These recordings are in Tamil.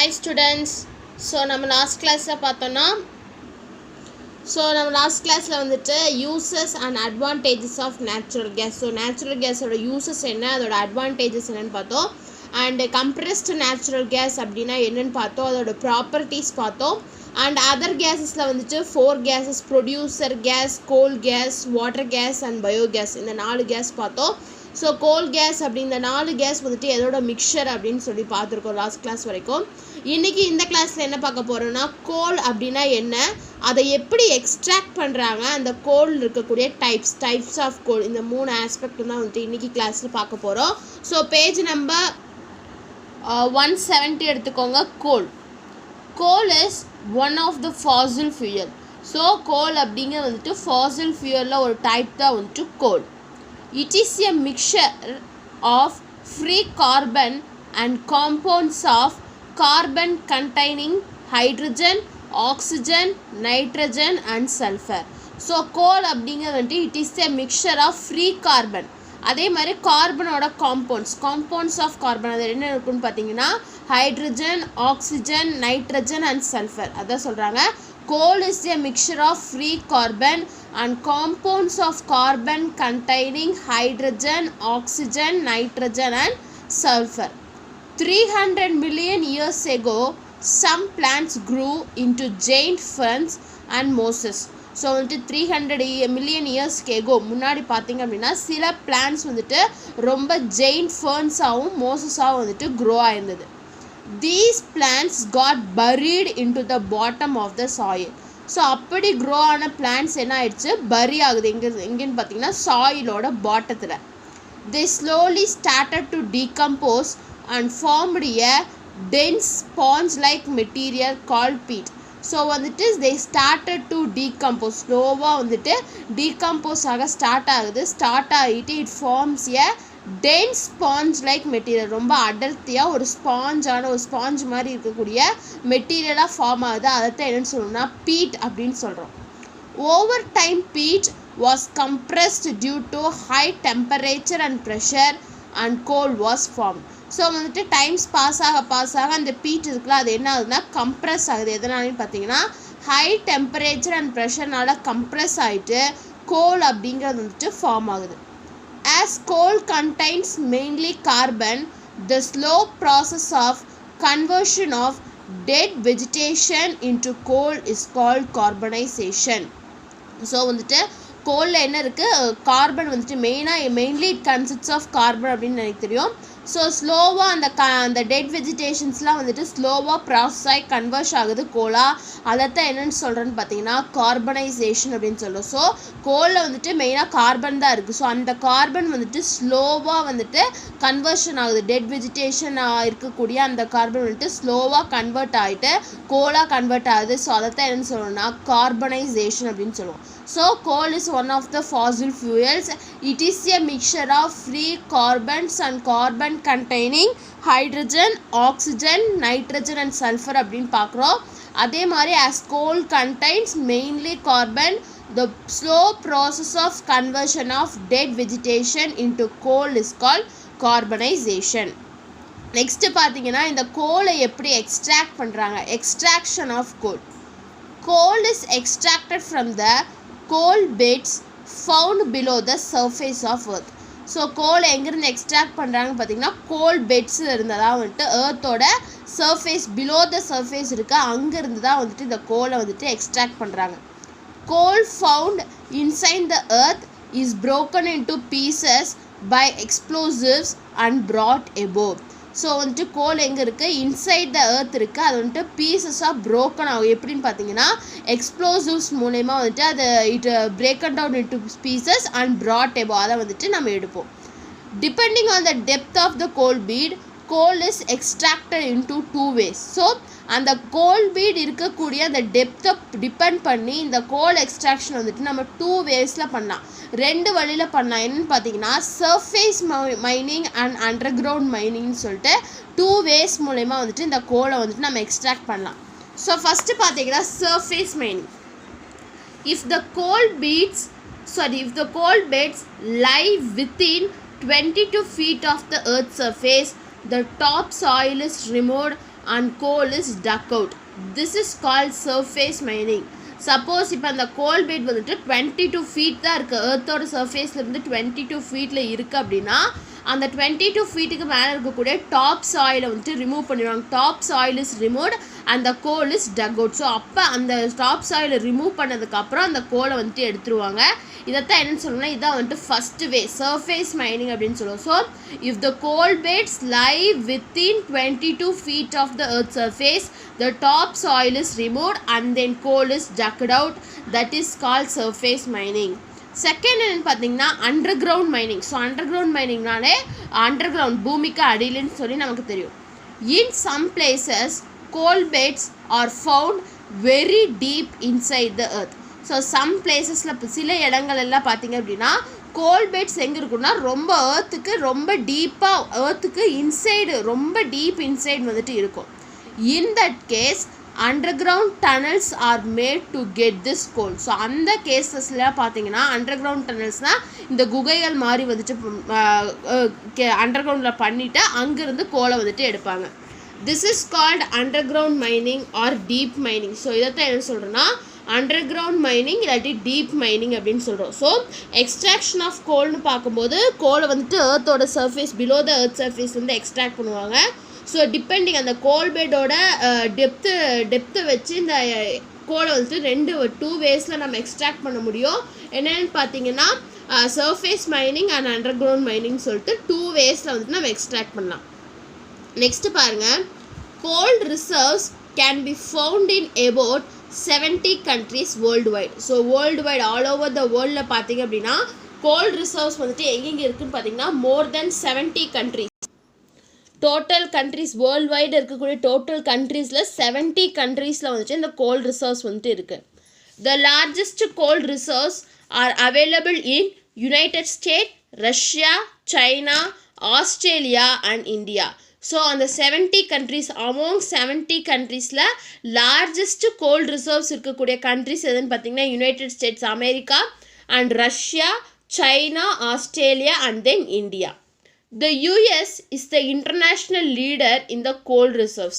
Hi students. So நம்ம last classல பார்த்தோம்னா last classல வந்துட்டு uses and advantages of natural gas. Natural gas ஓட uses என்ன, அதோட advantages என்னன்னு பார்த்தோம். And compressed natural gas அப்படினா என்னன்னு பார்த்தோம், அதோட properties பார்த்தோம். And other gasesல வந்துட்டு 4 gases, producer gas, coal gas, water gas and biogas. இந்த 4 gas பார்த்தோம். ஸோ கோல் கேஸ் அப்படி இந்த 4 கேஸ் வந்துட்டு எதோட மிக்சர் அப்படின்னு சொல்லி பார்த்துருக்கோம் லாஸ்ட் கிளாஸ் வரைக்கும். இன்றைக்கி இந்த கிளாஸில் என்ன பார்க்க போகிறோன்னா, கோல் அப்படின்னா என்ன, அதை எப்படி எக்ஸ்ட்ராக்ட் பண்ணுறாங்க, அந்த கோல் இருக்கக்கூடிய டைப்ஸ் ஆஃப் கோல், இந்த 3 ஆஸ்பெக்ட் தான் வந்துட்டு இன்றைக்கி கிளாஸில் பார்க்க போகிறோம். ஸோ பேஜ் நம்பர் 170 எடுத்துக்கோங்க. Coal is one of the fossil fuel. So coal அப்படிங்க வந்துட்டு ஃபாசில் ஃபியூயலில் ஒரு டைப் தான் வந்துட்டு கோல். It is a mixture of free carbon and compounds of carbon containing hydrogen, oxygen, nitrogen and sulfur. So coal அப்படிங்க வந்துட்டு it is a mixture of free carbon. அதே மாதிரி கார்பனோட காம்பவுண்ட்ஸ் ஆஃப் கார்பன் அது என்ன இருக்குன்னு பார்த்தீங்கன்னா hydrogen, oxygen, nitrogen and sulphur. அதான் சொல்கிறாங்க coal is a mixture of free carbon and compounds of carbon containing hydrogen, oxygen, nitrogen and sulfur. 300 million years ago, some plants grew into giant ferns and mosses. So வந்துட்டு 300 மில்லியன் இயர்ஸ்க்கு எகோ முன்னாடி பார்த்தீங்க அப்படின்னா சில பிளான்ட்ஸ் வந்துட்டு ரொம்ப ஜெயின்ட் ஃபர்ன்ஸாகவும் மோசஸாகவும் வந்துட்டு grow ஆயிருந்தது. These plants got buried into the bottom of the soil. So அப்படி க்ரோ ஆன பிளான்ட்ஸ் என்ன ஆயிடுச்சு, பரி ஆகுது. எங்கேன்னு பார்த்தீங்கன்னா சாயிலோட பாட்டத்தில். They slowly started to decompose and formed a dense sponge-like material called peat. So வந்துட்டு they started to decompose, ஸ்லோவாக வந்துட்டு டீகம்போஸ் ஆக ஸ்டார்ட் ஆகிட்டு it forms a dense sponge-like material. ரொம்ப அடர்த்தியாக ஒரு ஸ்பாஞ்ச் மாதிரி இருக்கக்கூடிய மெட்டீரியலாக ஃபார்ம் ஆகுது. அதைத்தான் என்னென்னு சொல்லணும்னா பீட் அப்படின்னு சொல்கிறோம். Over time peat was compressed due to high temperature and pressure and coal was formed. So வந்துட்டு டைம்ஸ் பாஸ் ஆக அந்த பீட் இருக்குல்ல அது என்ன ஆகுதுன்னா கம்ப்ரெஸ் ஆகுது. எதனாலன்னு பார்த்தீங்கன்னா ஹை டெம்பரேச்சர் அண்ட் ப்ரெஷர்னால கம்ப்ரெஸ் ஆகிட்டு கோல் அப்படிங்கிறது வந்துட்டு ஃபார்ம் ஆகுது. As coal contains mainly carbon, the slow process of conversion of dead vegetation into coal is called carbonization. So வந்துட்டு கோலில் என்ன இருக்குது, கார்பன் வந்துட்டு mainly it consists of carbon அப்படின்னு எனக்கு தெரியும். ஸோ ஸ்லோவாக அந்த டெட் வெஜிடேஷன்ஸ்லாம் வந்துட்டு ஸ்லோவாக ப்ராசஸ் ஆகி கன்வர்ஸ் ஆகுது கோலாக. அதைத்தான் என்னென்னு சொல்கிறேன்னு பார்த்தீங்கன்னா கார்பனைசேஷன் அப்படின்னு சொல்லுவோம். ஸோ கோலில் வந்துட்டு மெயினாக கார்பன் தான் இருக்குது. ஸோ அந்த கார்பன் வந்துட்டு ஸ்லோவாக வந்துட்டு கன்வர்ஷன் ஆகுது. டெட் வெஜிடேஷன் இருக்கக்கூடிய அந்த கார்பன் வந்துட்டு ஸ்லோவாக கன்வெர்ட் ஆகிட்டு கோலாக கன்வெர்ட் ஆகுது. ஸோ அதைத்தான் என்னென்னு சொல்லணும்னா கார்பனைசேஷன் அப்படின்னு சொல்லுவோம். So coal is one of the fossil fuels. It is a mixture of free carbons and carbon containing hydrogen, oxygen, nitrogen and sulfur அப்படின்னு பார்க்குறோம். அதே மாதிரி as coal contains mainly carbon, the slow process of conversion of dead vegetation into coal is called carbonization. Next பார்த்தீங்கன்னா இந்த கோலை எப்படி எக்ஸ்ட்ராக்ட் பண்ணுறாங்க, extraction of coal. Coal is extracted from the coal beds found below the surface of earth. So coal எங்கேருந்து எக்ஸ்ட்ராக்ட் பண்ணுறாங்கன்னு பார்த்தீங்கன்னா கோல் பெட்ஸில் இருந்ததாக வந்துட்டு ஏர்த்தோட சர்ஃபேஸ் பிலோ த சர்ஃபேஸ் இருக்குது, அங்கேருந்து தான் வந்துட்டு இந்த கோலை வந்துட்டு எக்ஸ்ட்ராக்ட் பண்ணுறாங்க. Coal found inside the earth is broken into pieces by explosives and brought above. So வந்துட்டு கோல் எங்கே இருக்குது, இன்சைட் த எர்த் இருக்குது, அது வந்துட்டு பீசஸாக ப்ரோக்கன் ஆகும். எப்படின்னு பார்த்தீங்கன்னா எக்ஸ்ப்ளோசிவ்ஸ் மூலயமா வந்துட்டு அது broken down into pieces and brought above அதை வந்துட்டு நம்ம எடுப்போம். Depending on the depth of the coal bed, coal is extracted into 2 ways. So அந்த கோல் பீட் இருக்கக்கூடிய அந்த டெப்த்தை டிபெண்ட் பண்ணி இந்த கோல் எக்ஸ்ட்ராக்ஷன் வந்துட்டு நம்ம 2 waysல பண்ணலாம், 2 வழியில் பண்ணலாம். என்னென்னு பார்த்தீங்கன்னா surface mining and underground மைனிங்னு சொல்லிட்டு 2 ways மூலயமா வந்துட்டு இந்த கோலை வந்துட்டு நம்ம எக்ஸ்ட்ராக்ட் பண்ணலாம். ஸோ ஃபஸ்ட்டு பார்த்தீங்கன்னா surface mining. If the coal beds lie within 22 feet of the earth's surface, the top soil is removed and coal is dug out. This is called surface mining. Suppose இப்போ அந்த கோல் பெட் வந்துட்டு 22 ஃபீட் தான் இருக்குது, எர்த்தோட சர்ஃபேஸ்லேருந்து 22 ஃபீட்டில் இருக்குது அப்படின்னா அந்த 22 ஃபீட்டுக்கு மேலே இருக்கக்கூடிய டாப் சாயிலை வந்துட்டு ரிமூவ் பண்ணிடுவாங்க. Top soil is removed and the coal is dug out. So அப்போ அந்த டாப் சாயிலை ரிமூவ் பண்ணதுக்கப்புறம் அந்த கோலை வந்துட்டு எடுத்துருவாங்க. இதைத்தான் என்னென்னு சொல்லணும்னா இதுதான் வந்துட்டு ஃபஸ்ட்டு வே சர்ஃபேஸ் மைனிங் அப்படின்னு சொல்லுவோம். So if the coal beds lie within 22 feet of the earth surface, the top soil is removed and then coal is dug out. That is called surface mining. Second என்னென்னு பார்த்தீங்கன்னா underground mining. So underground மைனிங்னாலே அண்டர் கிரவுண்ட் பூமிக்கு அடியிலன்னு சொல்லி நமக்கு தெரியும். In some places coal beds are found very deep inside the earth. So some பிளேசஸில் சில இடங்கள் எல்லாம் பார்த்தீங்க அப்படின்னா கோல் பெட்ஸ் எங்கே இருக்குன்னா ரொம்ப ஏர்த்துக்கு ரொம்ப டீப்பாக ஏர்த்துக்கு இன்சைடு ரொம்ப டீப் இன்சைடு வந்துட்டு இருக்கும். In that case underground tunnels are made to get this coal. So அந்த கேசஸில் பார்த்தீங்கன்னா அண்டர் கிரவுண்ட் டனல்ஸ்னால் இந்த குகைகள் மாதிரி வந்துட்டு அண்டர் கிரவுண்டில் பண்ணிவிட்டு அங்கேருந்து கோலை வந்துட்டு எடுப்பாங்க. This is called underground mining or deep mining. So இதைத்தான் என்ன சொல்கிறேன்னா அண்டர் கிரவுண்ட் மைனிங் இல்லாட்டி டீப் மைனிங் அப்படின்னு சொல்கிறோம். ஸோ எக்ஸ்ட்ராக்ஷன் ஆஃப் கோல்னு பார்க்கும்போது கோலை வந்துட்டு ஏர்த்தோட சர்ஃபேஸ் பிலோ த எர்த் சர்ஃபேஸ்லேருந்து எக்ஸ்ட்ராக்ட் பண்ணுவாங்க. ஸோ டிபெண்டிங் அந்த கோல் பெட்டோட டெப்த்தை வச்சு இந்த கோலை வந்துட்டு 2 வேஸில் நம்ம எக்ஸ்ட்ராக்ட் பண்ண முடியும். என்னென்னு பார்த்தீங்கன்னா surface mining and underground mining சொல்லிட்டு 2 வேஸில் வந்துட்டு நம்ம எக்ஸ்ட்ராக்ட் பண்ணலாம். நெக்ஸ்ட்டு பாருங்கள், coal reserves can be found in about 70 countries worldwide. So worldwide all over the வேர்ல்டில் பார்த்தீங்க அப்படின்னா கோல் ரிசர்வ்ஸ் வந்துட்டு எங்கெங்கே இருக்குதுன்னு பார்த்தீங்கன்னா more than 70 countries. Total countries worldwide இருக்கக்கூடிய டோட்டல் கண்ட்ரீஸில் 70 countries வந்துட்டு இந்த கோல் ரிசர்வ்ஸ் வந்துட்டு இருக்குது. The largest coal reserves are available in United state, Russia, China, Australia and India. So அந்த 70 countries among 70 countriesல largest coal reserves இருக்கக்கூடிய கண்ட்ரிஸ் எதுன்னு பார்த்தீங்கன்னா United states America and Russia, China, Australia and then India. The US is the international leader in the coal reserves.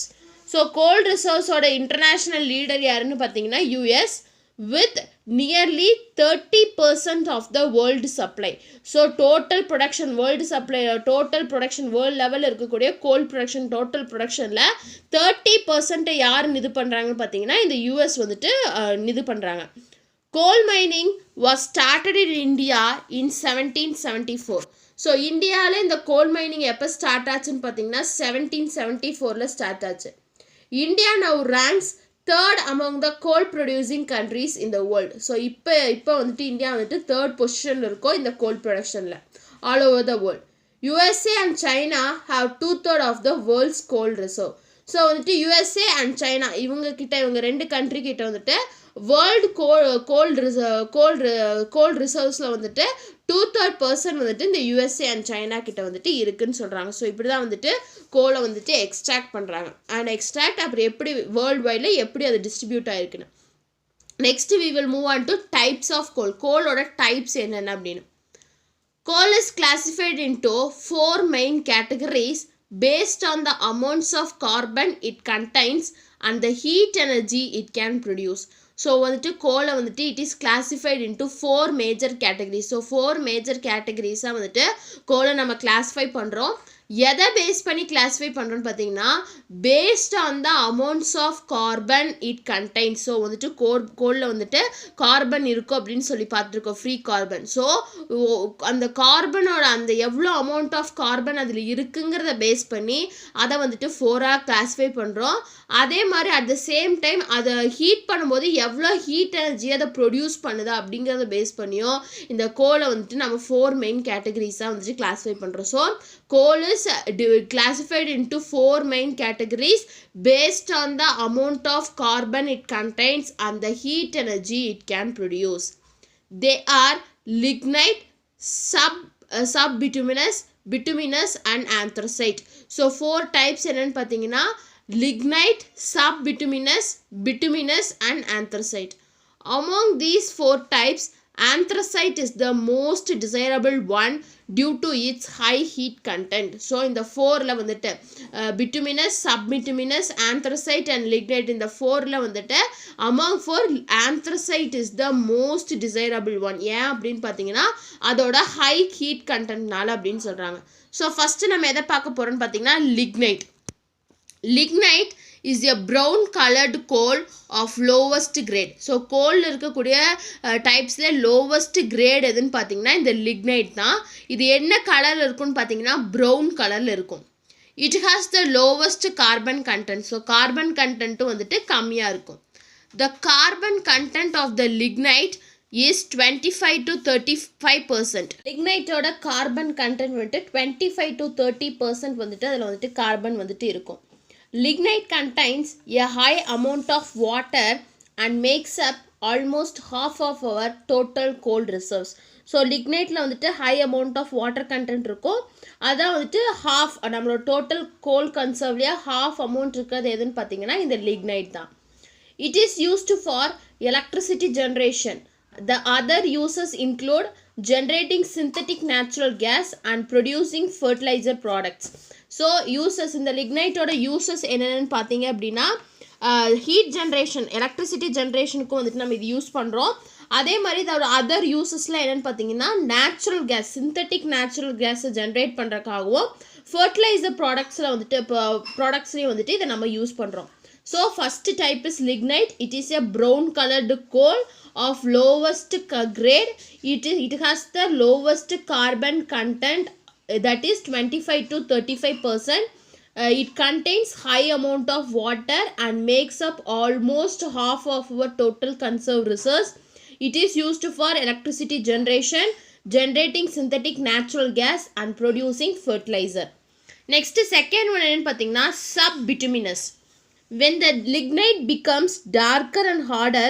So coal reserves ஓட international leader யாருன்னு பார்த்தீங்கன்னா US with nearly 30% of the world supply. So total production world supply total production world level இருக்கக்கூடிய coal production total productionல 30% யார் நிது பண்ணுறாங்கன்னு பார்த்தீங்கன்னா இந்த US வந்துட்டு நிது பண்ணுறாங்க. Coal mining was started in India in 1774. So இந்தியாவில் இந்த கோல் மைனிங் எப்போ ஸ்டார்ட் ஆச்சுன்னு பார்த்தீங்கன்னா 1774 ஸ்டார்ட் ஆச்சு. India now ranks 3rd among the coal producing countries in the world. So இப்போ வந்துட்டு இந்தியா வந்துட்டு 3rd பொசிஷனில் இருக்கும் இந்த கோல் ப்ரொடக்ஷனில் all over the world. USA and China have 2/3 of the world's coal reserve. So வந்துட்டு USA and China இவங்க 2 country கிட்ட வந்துட்டு வேர்ல்டு கோல் ரிசர்வ்ஸில் வந்துட்டு 2/3% வந்துட்டு இந்த USA அண்ட் சைனா கிட்ட வந்துட்டு இருக்குன்னு சொல்கிறாங்க. ஸோ இப்படி தான் வந்துட்டு கோலை வந்துட்டு எக்ஸ்ட்ராக்ட் பண்ணுறாங்க. அண்ட் எக்ஸ்ட்ராக்ட் அப்புறம் எப்படி வேர்ல்டு வைடில் எப்படி அது டிஸ்ட்ரிபியூட் ஆகிருக்குன்னு. Next we will move on to types of coal. கோலோட டைப்ஸ் என்னென்ன அப்படின்னு. Coal is classified into 4 main categories based on the amounts of carbon it contains and the heat energy it can produce. So வந்துட்டு கோலை வந்துட்டு it is classified into 4 major categories. So 4 major categoriesஸாக வந்துட்டு கோலை நம்ம கிளாஸிஃபை பண்ணுறோம். எதை பேஸ் பண்ணி கிளாஸிஃபை பண்ணுறோன்னு பார்த்தீங்கன்னா based on the amounts of carbon it contains. So வந்துட்டு கோலில் வந்துட்டு கார்பன் இருக்கும் அப்படின்னு சொல்லி பார்த்துருக்கோம், ஃப்ரீ கார்பன். ஸோ அந்த கார்பனோட அந்த எவ்வளோ அமௌண்ட் ஆஃப் கார்பன் அதில் இருக்குங்கிறத பேஸ் பண்ணி அதை வந்துட்டு 4ஆக கிளாஸிஃபை பண்ணுறோம். அதே மாதிரி அட் த சேம் டைம் அதை ஹீட் பண்ணும்போது எவ்வளோ ஹீட் எனர்ஜி அதை ப்ரொடியூஸ் பண்ணுதா அப்படிங்கிறத பேஸ் பண்ணியும் இந்த கோலை வந்துட்டு நம்ம 4 main categoriesஸாக வந்துட்டு கிளாஸிஃபை பண்ணுறோம். So coal is classified into 4 main categories based on the amount of carbon it contains and the heat energy it can produce. They are lignite, subbituminous, bituminous and anthracite. So 4 types என்னன்னு பார்த்தீங்கன்னா lignite, subbituminous, bituminous and anthracite. Among these 4 types, anthracite is the most desirable one due to its high heat content. So இந்த 4ல வந்துட்டு bituminous, subbituminous, anthracite and lignite இந்த 4ல வந்துட்டு among 4 anthracite is the most desirable one. ஏன் அப்படின்னு பார்த்தீங்கன்னா அதோட high heat contentனால அப்படின்னு சொல்கிறாங்க. ஸோ ஃபஸ்ட்டு நம்ம எதை பார்க்க போகிறோம்னு பார்த்தீங்கன்னா lignite. Lignite is a brown colored coal of lowest grade. So coal இருக்கக்கூடிய டைப்ஸில் lowest grade எதுன்னு பார்த்தீங்கன்னா இந்த lignite தான். இது என்ன கலரில் இருக்குன்னு பார்த்தீங்கன்னா ப்ரௌன் கலரில் இருக்கும். It has the lowest carbon content. So carbon content வந்துட்டு கம்மியாக இருக்கும். The carbon content of the lignite is 25 to 35%. ligniteோட carbon content வந்துட்டு 25 to 30% வந்துட்டு அதில் வந்துட்டு கார்பன் வந்துட்டு இருக்கும். Lignite contains a high amount of water and makes up almost half of our total coal reserves. So லிக்னைட்டில் வந்துட்டு high amount of water content இருக்கும். அதான் வந்துட்டு ஹாஃப் நம்மளோட டோட்டல் கோல் கன்சர்வ்லேயே ஹாஃப் அமௌண்ட் இருக்கிறது எதுன்னு பார்த்தீங்கன்னா இந்த லிக்னைட் தான். It is used for electricity generation. The other uses include generating synthetic natural gas and producing fertilizer products. So uses இந்த ligniteோட uses என்னென்னு பார்த்தீங்க அப்படின்னா ஹீட் ஜென்ரேஷன், எலக்ட்ரிசிட்டி ஜென்ரேஷனுக்கும் வந்துட்டு நம்ம இது யூஸ் பண்ணுறோம். அதே மாதிரி இதோட அதர் யூசஸில் என்னென்னு பார்த்தீங்கன்னா நேச்சுரல் கேஸ், சிந்தட்டிக் நேச்சுரல் கேஸை ஜென்ரேட் பண்ணுறதுக்காகவும் ஃபர்டிலைசர் ப்ராடக்ட்ஸில் வந்துட்டு இப்போ ப்ராடக்ட்ஸ்லேயும் வந்துட்டு இதை நம்ம யூஸ் பண்ணுறோம். So first type is lignite. It is a brown colored coal of lowest grade. It has the lowest carbon content, that is 25 to 35%. It contains high amount of water and makes up almost half of our total conserved resource. It is used for electricity generation, generating synthetic natural gas and producing fertilizer. Next second one என்னன்னு பார்த்தீங்கன்னா subbituminous. When the lignite becomes darker and harder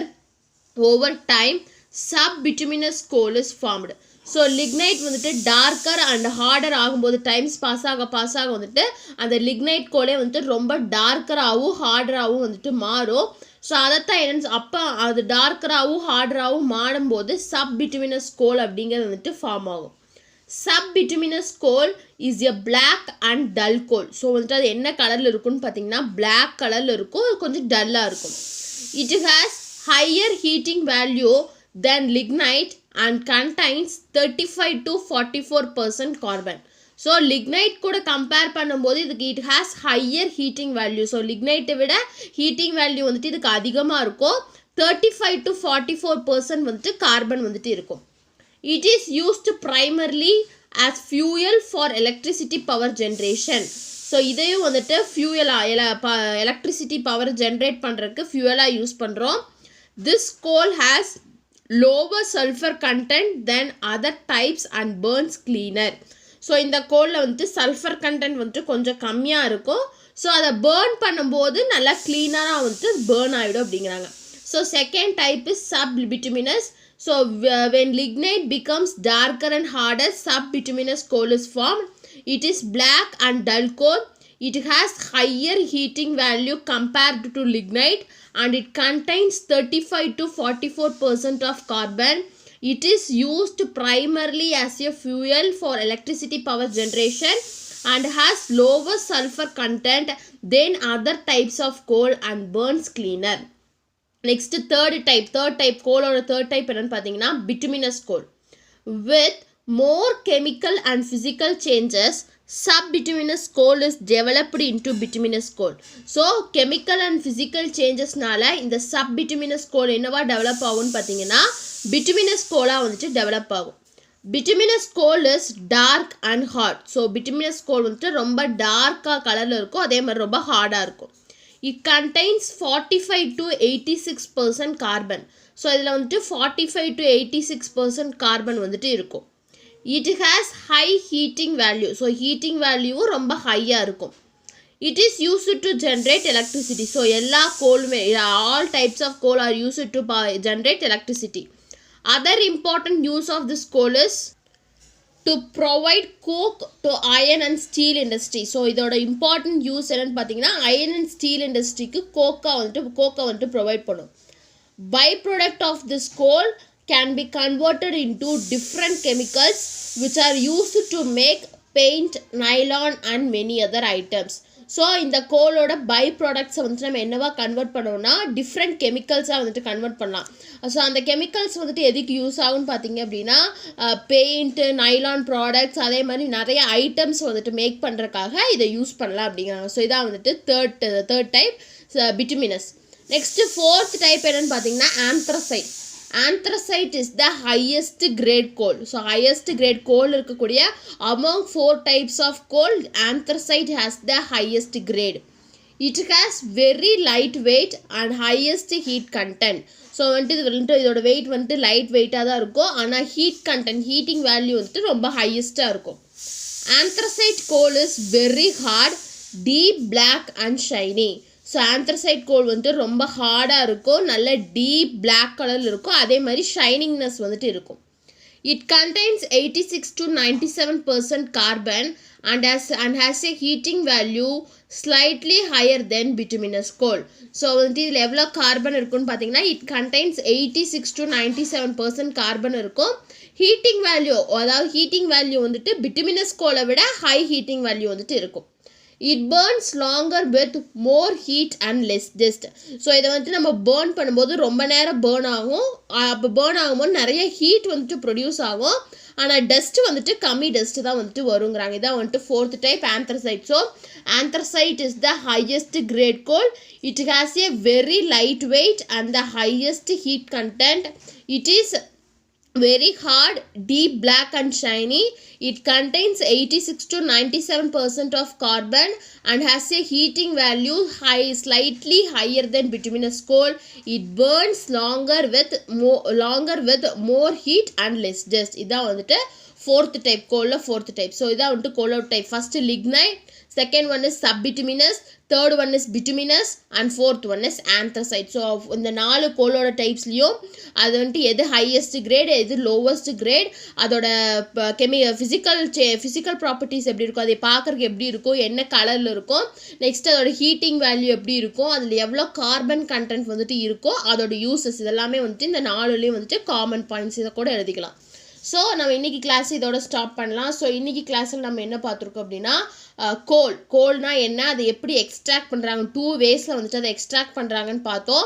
over time, subbituminous coal is formed. So lignite வந்துட்டு டார்க்கர் அண்ட் ஹார்டர் ஆகும்போது டைம்ஸ் பாஸ் ஆக வந்துட்டு அந்த lignite கோலே வந்துட்டு ரொம்ப டார்க்கராகவும் ஹார்டராகவும் வந்துட்டு மாறும். ஸோ அதைத்தான் என்னன்னு அப்போ அது டார்க்கராகவும் ஹார்டராகவும் மாறும்போது subbituminous coal அப்படிங்கிறது வந்துட்டு ஃபார்ம் ஆகும். Subbituminous coal is a black and dull coal. So வந்துட்டு அது என்ன கலரில் இருக்குன்னு பார்த்தீங்கன்னா black கலரில் இருக்கும், கொஞ்சம் டல்லாக இருக்கும். It has higher heating value than lignite and contains 35 to 44% carbon. So lignite கூட கம்பேர் பண்ணும்போது இதுக்கு it has higher heating value. So lignite விட heating value வந்துட்டு இதுக்கு அதிகமாக இருக்கும். 35 to 44% வந்துட்டு கார்பன் வந்துட்டு இருக்கும். It is used primarily as fuel for electricity power generation. So இதையும் வந்துட்டு ஃபியூயலாக எலக்ட்ரிசிட்டி பவர் ஜென்ரேட் பண்ணுறதுக்கு ஃபியூயலாக யூஸ் பண்ணுறோம். This goal has lower sulfur content than other types and burns cleaner. So இந்த கோலில் வந்துட்டு சல்ஃபர் கண்டென்ட் வந்துட்டு கொஞ்சம் கம்மியாக இருக்கும். ஸோ அதை பேர்ன் பண்ணும்போது நல்லா க்ளீனராக வந்துட்டு பேர்ன் ஆகிடும் அப்படிங்கிறாங்க. So second type is subbituminous. So when lignite becomes darker and harder, subbituminous coal is formed. It is black and dull coal. It has higher heating value compared to lignite and it contains 35 to 44% of carbon. It is used primarily as a fuel for electricity power generation and has lower sulfur content than other types of coal and burns cleaner. Next third type coal or third type என்னன்னு பார்த்தீங்கன்னா bituminous coal. With more chemical and physical changes, subbituminous coal is developed into bituminous coal. So chemical and physical changesனால இந்த subbituminous coal என்னவா டெவலப் ஆகும்னு பார்த்தீங்கன்னா bituminous coal-ஆ வந்துட்டு டெவலப் ஆகும். bituminous coal is dark and hard. So bituminous coal வந்துட்டு ரொம்ப டார்க்காக கலரில் இருக்கும், அதே மாதிரி ரொம்ப ஹார்டாக இருக்கும். It contains 45 to 86% carbon. So இதில் வந்துட்டு 45 to 86% கார்பன் வந்துட்டு இருக்கும். It has high heating value. So heating வேல்யூவும் ரொம்ப ஹையாக இருக்கும். It is used to generate electricity. So எல்லா கோலுமே all types of coal are used to generate electricity. Other important use of this coal is to provide coke to iron and steel industry. So இதோட இம்பார்ட்டன்ட் யூஸ் என்னன்னு பார்த்தீங்கன்னா iron and steel industryக்கு கோக்கை வந்துட்டு ப்ரொவைட் பண்ணும். By product of this coal can be converted into different chemicals which are used to make paint, nylon and many other items. So இந்த கோலோட பை ப்ராடக்ட்ஸை வந்துட்டு நம்ம என்னவா கன்வெர்ட் பண்ணோம்னா டிஃப்ரெண்ட் கெமிக்கல்ஸாக வந்துட்டு கன்வெர்ட் பண்ணலாம். ஸோ அந்த கெமிக்கல்ஸ் வந்துட்டு எதுக்கு யூஸ் ஆகும்னு பார்த்தீங்க அப்படின்னா பெயிண்ட்டு, நைலான் ப்ராடக்ட்ஸ், அதே மாதிரி நிறைய ஐட்டம்ஸ் வந்துட்டு மேக் பண்ணுறதுக்காக இதை யூஸ் பண்ணலாம் அப்படிங்கிறாங்க. ஸோ இதான் வந்துட்டு third type bituminous. Next fourth type என்னென்னு பார்த்தீங்கன்னா anthracite. Anthracite is the highest grade coal. So highest grade coal இருக்கக்கூடிய among 4 types of coal, anthracite has the highest grade. It has very light weight and highest heat content. So வந்துட்டு இதோட வெயிட் வந்துட்டு லைட் வெயிட்டாக தான் இருக்கும், ஆனால் ஹீட் கண்டென்ட், ஹீட்டிங் வேல்யூ வந்துட்டு ரொம்ப ஹையஸ்ட்டாக இருக்கும். Anthracite coal is very hard, deep black and shiny. So anthracite coal வந்துட்டு ரொம்ப ஹார்டாக இருக்கும், நல்ல டீப் பிளாக் கலரில் இருக்கும், அதே மாதிரி ஷைனிங்னஸ் வந்துட்டு இருக்கும். It contains 86 to 97% carbon and has a heating value slightly higher than bituminous coal. So வந்துட்டு இதில் எவ்வளோ கார்பன் இருக்குன்னு பார்த்தீங்கன்னா இட் கண்டெய்ன்ஸ் 86 to 97% கார்பன் இருக்கும். ஹீட்டிங் வேல்யூ, அதாவது ஹீட்டிங் வேல்யூ வந்துட்டு பிட்டுமினஸ் கோலை விட ஹை ஹீட்டிங் வேல்யூ வந்துட்டு இருக்கும். It burns longer with more heat and less dust. So இதை வந்துட்டு நம்ம பேர்ன் பண்ணும்போது ரொம்ப நேரம் பேர்ன் ஆகும், அப்போ பேர்ன் ஆகும்போது நிறைய ஹீட் வந்துட்டு ப்ரொடியூஸ் ஆகும், ஆனால் டஸ்ட்டு வந்துட்டு கம்மி டஸ்ட்டு தான் வந்துட்டு வருங்கிறாங்க. இதான் வந்துட்டு fourth type anthracite. So anthracite is the highest great goal. It has A very light weight and the highest heat content. It is very hard, deep black and shiny. It contains 86 to 97% of carbon and has a heating value slightly higher than bituminous coal. It burns longer with more heat and less dust. இதான் வந்துட்டு ஃபோர்த் டைப் கோலில் ஃபோர்த் டைப். ஸோ இதான் வந்துட்டு கோலோட type. First lignite, second one is subbituminous, third one is bituminous and fourth one is anthracite. So இந்த 4 கோலோட டைப்ஸ்லேயும் அது வந்துட்டு எது ஹையஸ்ட் கிரேட், எது லோவஸ்ட் கிரேட், அதோட ஃபிசிக்கல் ப்ராப்பர்ட்டிஸ் எப்படி இருக்கும், அதை பார்க்குறதுக்கு எப்படி இருக்கும், என்ன கலரில் இருக்கும், நெக்ஸ்ட் அதோட ஹீட்டிங் வேல்யூ எப்படி இருக்கும், அதில் எவ்வளோ கார்பன் கண்டென்ட் வந்துட்டு இருக்கும், அதோட யூசஸ், இதெல்லாமே வந்துட்டு இந்த 4லேயும் வந்துட்டு காமன் பாயிண்ட்ஸ் இதை கூட எழுதிக்கலாம். ஸோ நம்ம இன்றைக்கி கிளாஸ் இதோட ஸ்டாப் பண்ணலாம். ஸோ இன்றைக்கி கிளாஸில் நம்ம என்ன பார்த்துருக்கோம் அப்படின்னா கோல்னா என்ன, அதை எப்படி எக்ஸ்ட்ராக்ட் பண்ணுறாங்க, 2 வேஸில் வந்துட்டு அதை எக்ஸ்ட்ராக்ட் பண்ணுறாங்கன்னு பார்த்தோம்.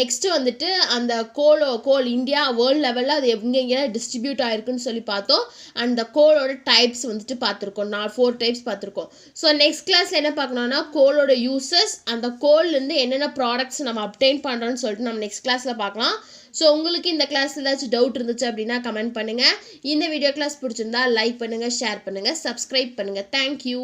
நெக்ஸ்ட்டு வந்துட்டு அந்த கோல் இந்தியா வேர்ல்டு லெவலில் அது எங்கெங்கே டிஸ்ட்ரிபியூட் ஆகிருக்குன்னு சொல்லி பார்த்தோம். அந்த கோலோட டைப்ஸ் வந்துட்டு பார்த்துருக்கோம், 4 டைப்ஸ் பார்த்துருக்கோம். ஸோ நெக்ஸ்ட் கிளாஸில் என்ன பார்க்கணும்னா கோலோட யூசஸ், அந்த கோல்லேருந்து என்னென்ன ப்ராடக்ட்ஸ் நம்ம அப்டெயின் பண்ணுறோன்னு சொல்லிட்டு நம்ம நெக்ஸ்ட் கிளாஸில் பார்க்கலாம். ஸோ உங்களுக்கு இந்த கிளாஸில் ஏதாச்சும் டவுட் இருந்துச்சு அப்படின்னா கமெண்ட் பண்ணுங்கள். இந்த வீடியோ கிளாஸ் பிடிச்சிருந்தா லைக் பண்ணுங்கள், ஷேர் பண்ணுங்கள், சப்ஸ்கிரைப் பண்ணுங்கள். தேங்க்யூ.